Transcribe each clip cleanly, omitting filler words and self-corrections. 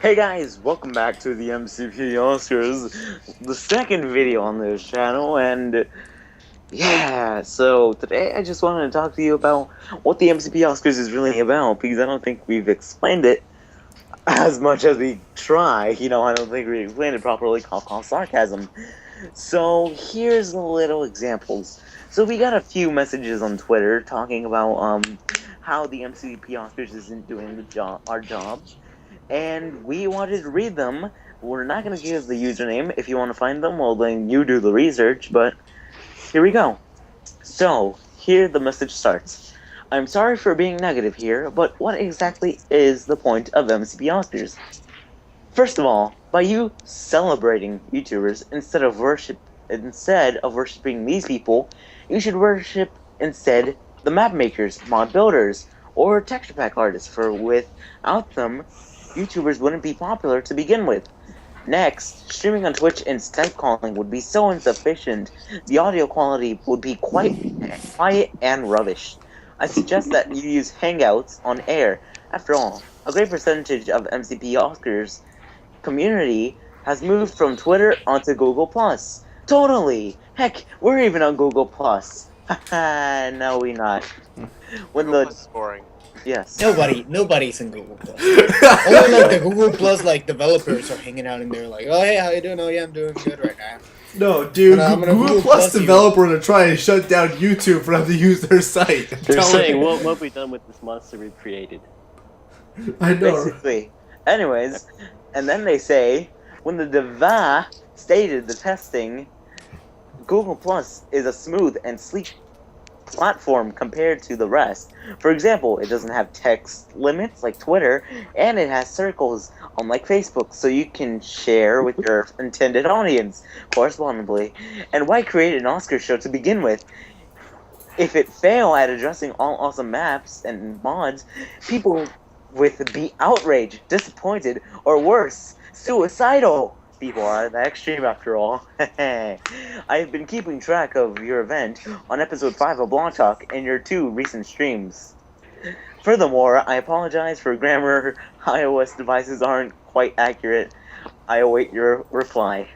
Hey guys, welcome back to the MCPEOscars, the second video on this channel, and yeah, so today I just wanted to talk to you about what the MCPEOscars is really about, because I don't think we've explained it as much as we try. I don't think we explained it properly, call sarcasm. So here's the little examples. So we got a few messages on Twitter talking about how the MCPEOscars isn't doing our job. And we wanted to read them. We're not going to give the username. If you want to find them, well, then you do the research, but here we go. So, here the message starts. I'm sorry for being negative here, but what exactly is the point of MCPEOscars? First of all, by you celebrating YouTubers instead of worshiping these people, you should worship instead the map makers, mod builders, or texture pack artists, for without them, YouTubers wouldn't be popular to begin with. Next, streaming on Twitch and Skype calling would be so insufficient, the audio quality would be quite quiet and rubbish. I suggest that you use Hangouts on air. After all, a great percentage of MCPEOscars community has moved from Twitter onto Google+. Totally! Heck, we're even on Google+. Haha, no we're not. When Google Plus is boring. Yes. Nobody's in Google Plus. Only like the Google Plus developers are hanging out in there like, oh hey, how you doing? Oh yeah, I'm doing good right now. No, dude, Google Plus you. developer to try and shut down YouTube for them to use their site. They're saying, what have we done with this monster we've created? I know. Basically. Anyways, and then they say, when the Deva stated the testing, Google Plus is a smooth and sleek platform compared to the rest. For example, it doesn't have text limits like Twitter, and it has circles unlike Facebook, so you can share with your intended audience correspondingly. And why create an Oscar show to begin with? If it fail at addressing all awesome maps and mods, people would be outraged, disappointed, or worse, suicidal. People are that extreme after all. I've been keeping track of your event on episode 5 of Blog Talk and your 2 recent streams. Furthermore, I apologize for grammar. iOS devices aren't quite accurate. I await your reply.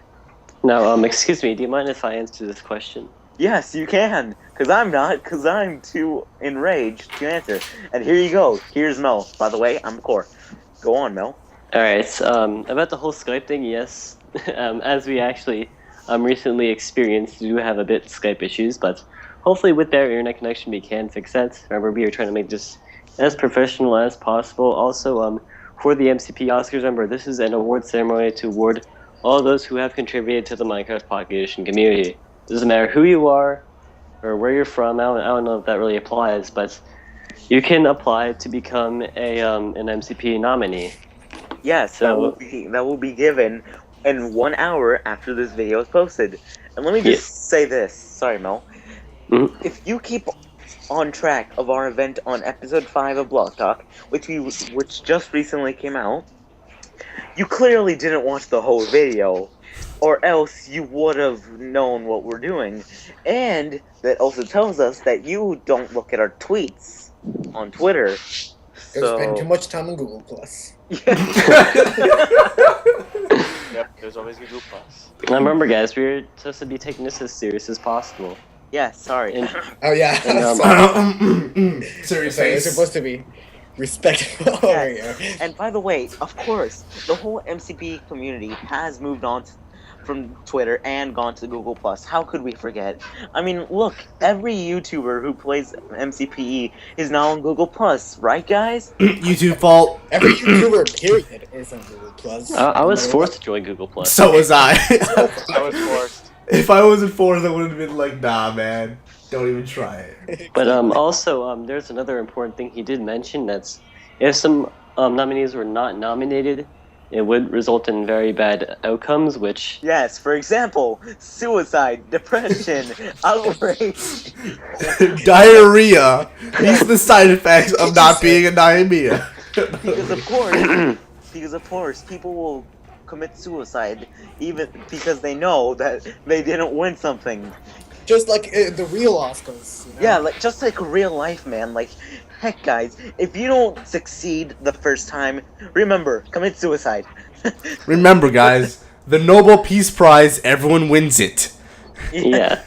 Now, excuse me, do you mind if I answer this question? Yes, you can, because I'm too enraged to answer. And here you go. Here's Mel. By the way, I'm Core. Go on, Mel. Alright, about the whole Skype thing, yes. As we actually recently experienced, we do have a bit Skype issues, but hopefully with their internet connection we can fix that. Remember, we are trying to make this as professional as possible. Also, for the MCPEOscars, remember, this is an award ceremony to award all those who have contributed to the Minecraft Pocket Edition community. It doesn't matter who you are or where you're from. I don't know if that really applies, but you can apply to become an MCP nominee. Yes, So, that will be given in 1 hour after this video is posted. And let me just say this. Sorry, Mel. Mm-hmm. If you keep on track of our event on episode 5 of Blog Talk, which just recently came out, you clearly didn't watch the whole video, or else you would have known what we're doing. And that also tells us that you don't look at our tweets on Twitter. There's been too much time on Google Plus. Yep, there's always Google Plus. now remember, guys, we're supposed to be taking this as serious as possible. Yeah, sorry. And, Oh yeah. and, Serious So you're face. supposed to be respectful over here. And by the way, of course, the whole MCP community has moved on from Twitter and gone to Google+. How could we forget? I mean, look, every YouTuber who plays MCPE is now on Google+, right, guys? YouTube fault. Every YouTuber, period, is on Google Plus. I was forced to join Google+. So was I. I was forced. If I wasn't forced, I would have been like, nah, man. Don't even try it. But also, there's another important thing he did mention. That's if some nominees were not nominated, it would result in very bad outcomes, which... Yes, for example, suicide, depression, outrage. Diarrhea. These are the side effects of not being a diarrhea. Because of course, people will commit suicide even because they know that they didn't win something. Just like the real Oscars. You know? Yeah, like just like real life, man. Like Heck, guys, if you don't succeed the first time, remember, commit suicide. Remember, guys, the Nobel Peace Prize, everyone wins it. Yeah.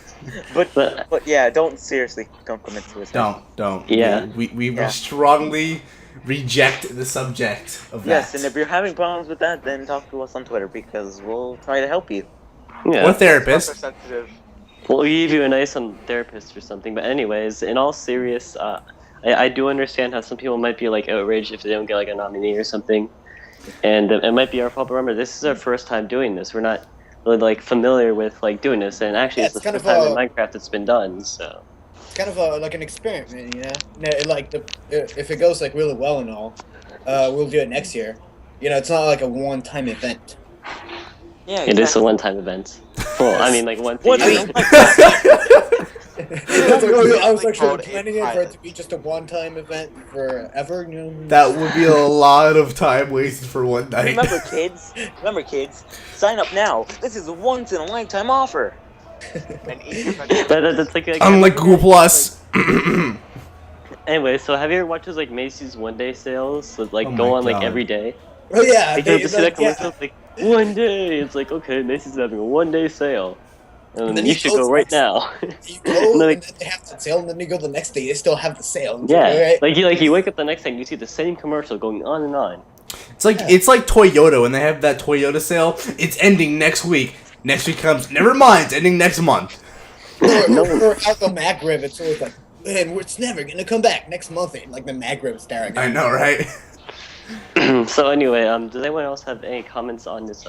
But But yeah, don't commit suicide. Don't. Yeah. We Yeah. strongly reject the subject of that. Yes, and if you're having problems with that, then talk to us on Twitter because we'll try to help you. yeah. Or therapist. Representative. We'll give you a nice therapist or something. But anyways, in all serious, I do understand how some people might be like outraged if they don't get like a nominee or something, and it might be our fault. But remember, this is our first time doing this. We're not really like familiar with like doing this, and actually, Yeah, it's it's the kind first of time in a- Minecraft it's been done. So Kind of like an experiment, you know. Like if it goes like really well and all, we'll do it next year. You know, it's not like a one-time event. Yeah, it is a one-time event. Well, I mean, like once a What? year. I was actually Called planning a it for it pilot. to be just a one-time event forever. You know? That would be a lot of time wasted for one night. Remember, kids, sign up now. This is a once-in-a-lifetime offer. And each event That's like Unlike Google Plus. Anyway, so have you ever watched those like Macy's one-day sales? That, like Oh go my on like God. every day. Oh yeah, Like, they, you just see that like, commercial, it's like one day. It's like okay, Macy's having a one-day sale, and then you you should go go to right next- now. You go No, and then they have that sale, and then you go the next day, they still have the sale. It's Yeah, alright. like you wake up the next day and you see the same commercial going on and on. It's like Toyota when they have that Toyota sale. It's ending next week. Next week comes. Never mind. It's ending next month. Or how the Mac Rib, it's always like, man, it's never gonna come back next month. And like the Mac Rib staring. I know, right? So anyway, does anyone else have any comments on this?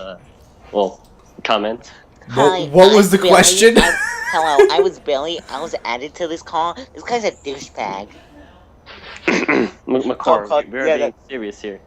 Comment. What was the Billy. question? Hello, I was Billy. I was added to this call. This guy's a douchebag. McCall, Call- we're yeah, being serious here.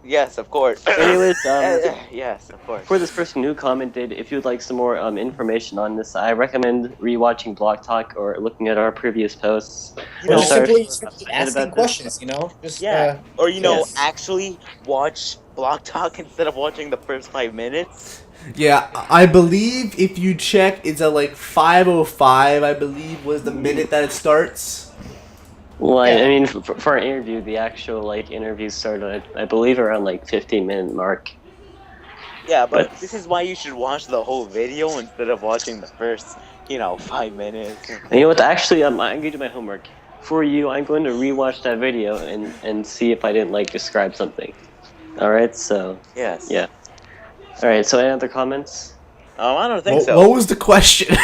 Yes, of course. Anyways, Yes, of course. for this person who commented, if you'd like some more information on this, I recommend rewatching Block Talk or looking at our previous posts. Or just Sorry. simply About asking this. questions, you know? Just Yeah, or Yes. actually watch Block Talk instead of watching the first 5 minutes. Yeah, I believe if you check, it's at like 5:05. I believe was the minute that it starts. Well, I Yeah. mean, for an interview, the actual like interviews started, I believe, around like 15-minute mark. Yeah, but But- this is why you should watch the whole video instead of watching the first, 5 minutes. And you know what? Actually, I'm going to do my homework for you. I'm going to rewatch that video and see if I didn't like describe something. All right, so Yes. yeah. All right, so any other comments? I don't think What, so. what was the question?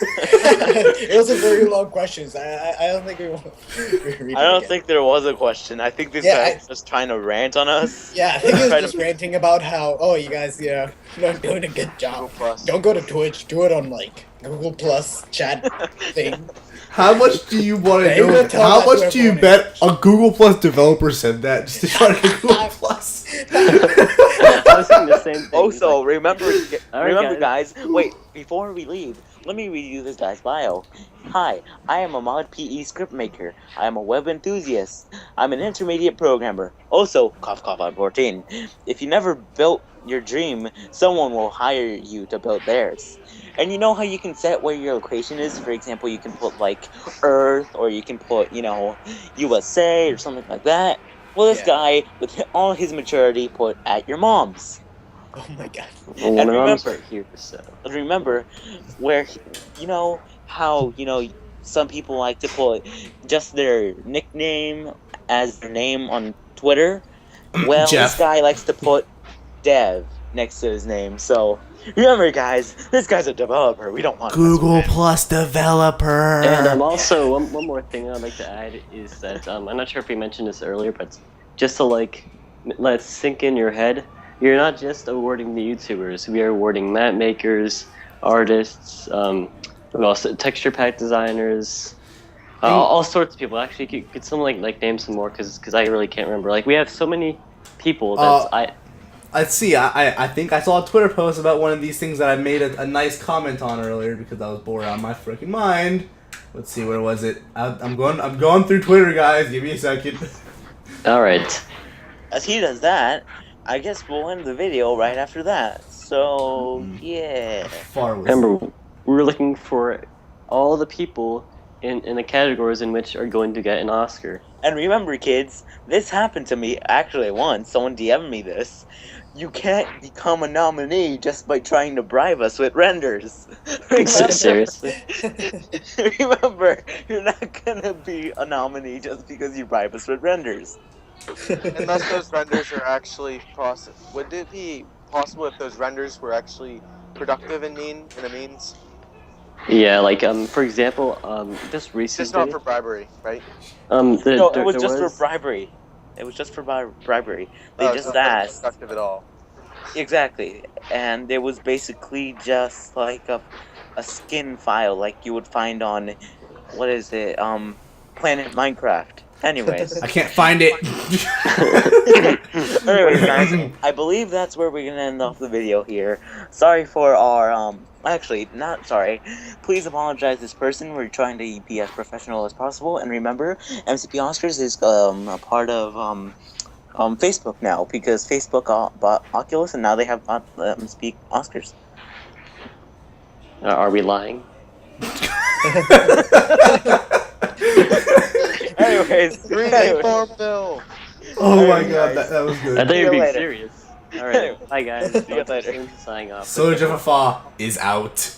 it was a very long question. I don't think we want to read it I don't again. think there was a question. I think this Yeah, guy was just trying to rant on us. Yeah, I think he was Try just to- ranting about how, oh, you guys, you're not doing a good job. Google Plus. Don't go to Twitch. Do it on like Google Plus chat thing. How much do you want to Yeah, you know? gotta tell How that to much do you everyone. bet a Google Plus developer said that just to try to get Google Plus? I was thinking the same thing. Also, remember, Alright, guys. Wait, before we leave, let me read you this guy's bio. Hi, I am a mod PE script maker. I am a web enthusiast. I'm an intermediate programmer. Also, cough cough, I'm 14. If you never built your dream, someone will hire you to build theirs. And you know how you can set where your location is? For example, you can put like Earth, or you can put, USA or something like that. Well, this Yeah. guy, with all his maturity, put at your mom's. Oh my god. Well, and my mom's remember- right here, so. And remember, where, how, some people like to put just their nickname as their name on Twitter? Well, Jeff. this guy likes to put Dev next to his name, so remember, guys, this guy's a developer. We don't want to mess with Google him. Plus developer. And also, one more thing I'd like to add is that I'm not sure if we mentioned this earlier, but just to let it sink in your head, you're not just awarding the YouTubers. We are awarding map makers, artists, what else? Texture pack designers, all sorts of people. Actually, could someone like name some more? Because I really can't remember. Like we have so many people that Let's see. I think I saw a Twitter post about one of these things that I made a nice comment on earlier because I was bored out of my freaking mind. Let's see, where was it? I'm going through Twitter, guys. Give me a second. All right. As he does that, I guess we'll end the video right after that. So, yeah. Far away. Remember, we're looking for all the people in the categories in which are going to get an Oscar. And remember, kids, this happened to me actually once. Someone DM'd me this. You can't become a nominee just by trying to bribe us with renders. Seriously? Remember, you're not gonna be a nominee just because you bribe us with renders. Unless those renders are actually possible. Would it be possible if those renders were actually productive in a means? Yeah, like for example, just It's recently. just not for bribery, right? No, it was there just for bribery. It was just for bribery. They Oh, just it's not asked. productive at all. Exactly. And it was basically just like a skin file like you would find on, what is it, Planet Minecraft. Anyways. I can't find it. Anyways, guys, I believe that's where we're gonna end off the video here. Sorry for our, actually, not sorry. Please apologize to this person. We're trying to be as professional as possible. And remember, MCP Oscars is, a part of, Facebook now, because Facebook bought Oculus, and now they have bought MCP Oscars. Are we lying? Anyways, Reform bill. Oh my Alright, god, guys. that was I good. thought See you you were being later. serious. Alright, bye guys. See you later. Signing off. Soldier of Afar is out.